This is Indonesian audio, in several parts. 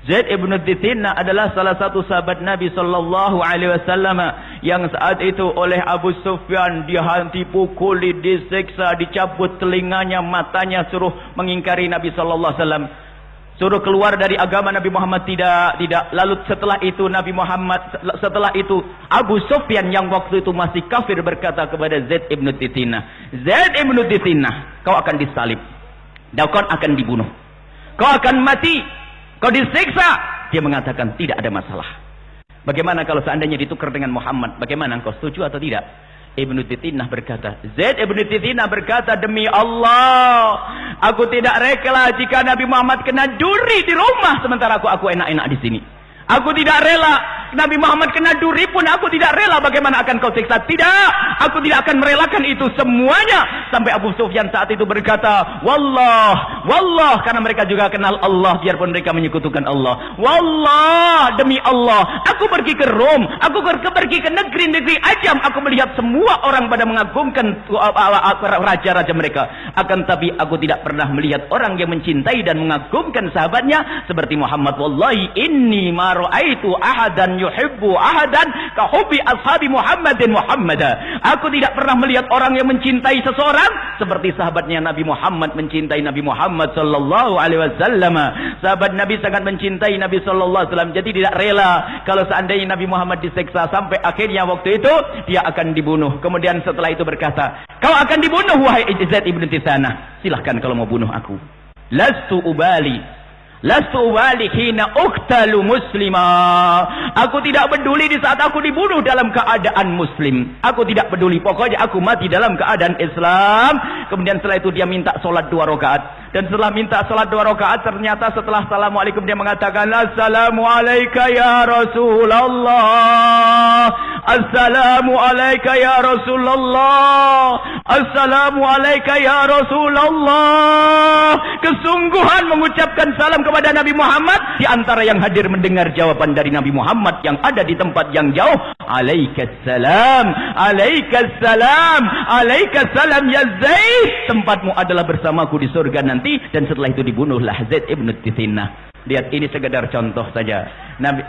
Zaid ibn Dithinah adalah salah satu sahabat Nabi sallallahu alaihi wasallam yang saat itu oleh Abu Sufyan dipukuli, disiksa, dicabut telinganya, matanya, suruh mengingkari Nabi sallallahu alaihi wasallam. Suruh keluar dari agama Nabi Muhammad, tidak. Lalu setelah itu Abu Sufyan yang waktu itu masih kafir berkata kepada Zaid ibn Dithinah, Zaid ibn Dithinah, kau akan disalib, kau akan dibunuh, kau akan mati, kau disiksa. Dia mengatakan tidak ada masalah. Bagaimana kalau seandainya ditukar dengan Muhammad? Bagaimana, engkau setuju atau tidak? Ibnu Dithinah berkata, Zaid ibn Dithinah berkata, demi Allah, aku tidak rela jika Nabi Muhammad kena duri di rumah sementara aku enak-enak di sini. Aku tidak rela Nabi Muhammad kena duri pun aku tidak rela. Bagaimana akan kau siksa? Tidak, aku tidak akan merelakan itu semuanya. Sampai Abu Sufyan saat itu berkata, Wallah, karena mereka juga kenal Allah biarpun mereka menyekutukan Allah. Wallah, demi Allah, aku pergi ke Rom, aku pergi ke negeri-negeri Ajam, aku melihat semua orang pada mengagungkan raja-raja mereka. Akan tapi aku tidak pernah melihat orang yang mencintai dan mengagungkan sahabatnya seperti Muhammad. Wallahi inni ma ra'aitu ahadan yuhibbu ahadan ka hubbi ashabi Muhammadin Muhammada. Aku tidak pernah melihat orang yang mencintai seseorang seperti sahabatnya Nabi Muhammad mencintai Nabi Muhammad sallallahu alaihi wasallam. Sahabat Nabi sangat mencintai Nabi sallallahu alaihi wasallam, jadi tidak rela kalau seandainya Nabi Muhammad disiksa, sampai akhirnya waktu itu dia akan dibunuh. Kemudian setelah itu berkata, kau akan dibunuh wahai Zaid ibn Dithinah, silahkan kalau mau bunuh aku. Lastu ubali hina uqtalu muslimah. Aku tidak peduli di saat aku dibunuh dalam keadaan muslim. Aku tidak peduli, pokoknya aku mati dalam keadaan Islam. Kemudian setelah itu dia minta sholat 2 rakaat. Dan setelah minta sholat 2 rakaat, ternyata setelah assalamualaikum dia mengatakan, Assalamualaikum ya Rasulullah, Assalamualaikum ya Rasulullah, Assalamualaikum ya Rasulullah. Kesungguhan mengucapkan salam kepada Nabi Muhammad. Di antara yang hadir mendengar jawaban dari Nabi Muhammad yang ada di tempat yang jauh, Alaikassalam, Alaikassalam, Alaikassalam ya Zaid, tempatmu adalah bersamaku di surga nanti. Dan setelah itu dibunuhlah Zaid ibn Dithinah. Lihat, ini sekedar contoh saja.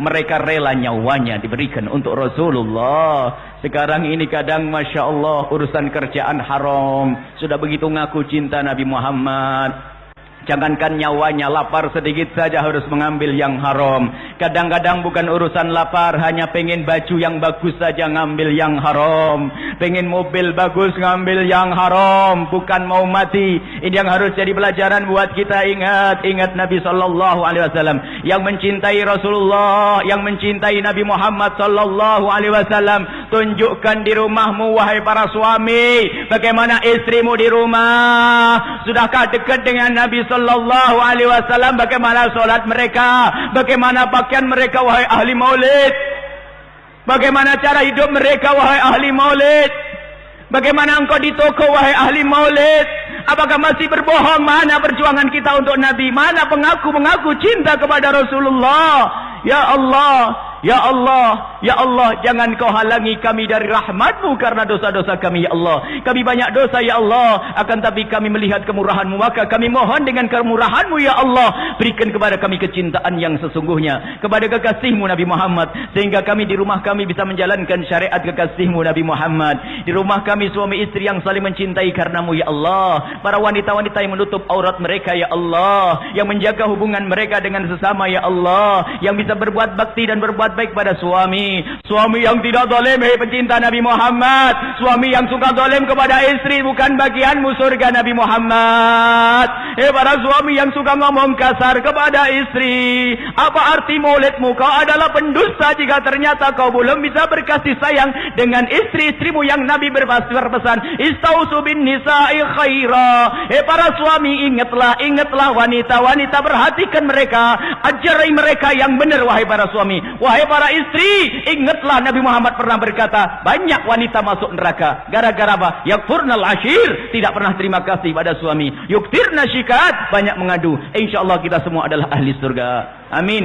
Mereka rela nyawanya diberikan untuk Rasulullah. Sekarang ini kadang Masya Allah urusan kerjaan haram, sudah begitu ngaku cinta Nabi Muhammad. Jangankan nyawanya, lapar sedikit saja harus mengambil yang haram. Kadang-kadang bukan urusan lapar, hanya pengen baju yang bagus saja ngambil yang haram. Pengen mobil bagus ngambil yang haram. Bukan mau mati. Ini yang harus jadi pelajaran buat kita. Ingat Nabi sallallahu alaihi wasallam yang mencintai Rasulullah, yang mencintai Nabi Muhammad sallallahu alaihi wasallam. Tunjukkan di rumahmu wahai para suami, bagaimana istrimu di rumah. Sudahkah dekat dengan Nabi sallallahu alaihi wasallam? Bagaimana salat mereka? Bagaimana pakaian mereka wahai ahli maulid? Bagaimana cara hidup mereka wahai ahli maulid? Bagaimana engkau di toko wahai ahli maulid? Apakah masih berbohong? Mana perjuangan kita untuk Nabi? Mana mengaku cinta kepada Rasulullah? Ya Allah, ya Allah, ya Allah, jangan kau halangi kami dari rahmat-Mu karena dosa-dosa kami, ya Allah. Kami banyak dosa, ya Allah, akan tapi kami melihat kemurahan-Mu, maka kami mohon dengan kemurahan-Mu, ya Allah, berikan kepada kami kecintaan yang sesungguhnya kepada kekasih-Mu Nabi Muhammad, sehingga kami di rumah kami bisa menjalankan syariat kekasih-Mu Nabi Muhammad. Di rumah kami suami istri yang saling mencintai karena-Mu, ya Allah. Para wanita-wanita yang menutup aurat mereka, ya Allah, yang menjaga hubungan mereka dengan sesama, ya Allah, yang bisa berbuat bakti dan berbuat baik pada suami yang tidak zalim, hei pecinta Nabi Muhammad. Suami yang suka zalim kepada istri bukan bagianmu surga Nabi Muhammad. Hei para suami yang suka ngomong kasar kepada istri, apa arti maulidmu? Kau adalah pendusta jika ternyata kau belum bisa berkasih sayang dengan istri-istrimu yang Nabi berpesan, istausu bin nisa'i khaira. Hei para suami, ingatlah wanita-wanita, perhatikan mereka, ajari mereka yang benar wahai para suami. Wahai para istri, ingatlah Nabi Muhammad pernah berkata, banyak wanita masuk neraka gara-gara apa? Yakfurnal ashir, tidak pernah terima kasih pada suami. Yuktirna syikat, banyak mengadu. Insyaallah kita semua adalah ahli surga. Amin.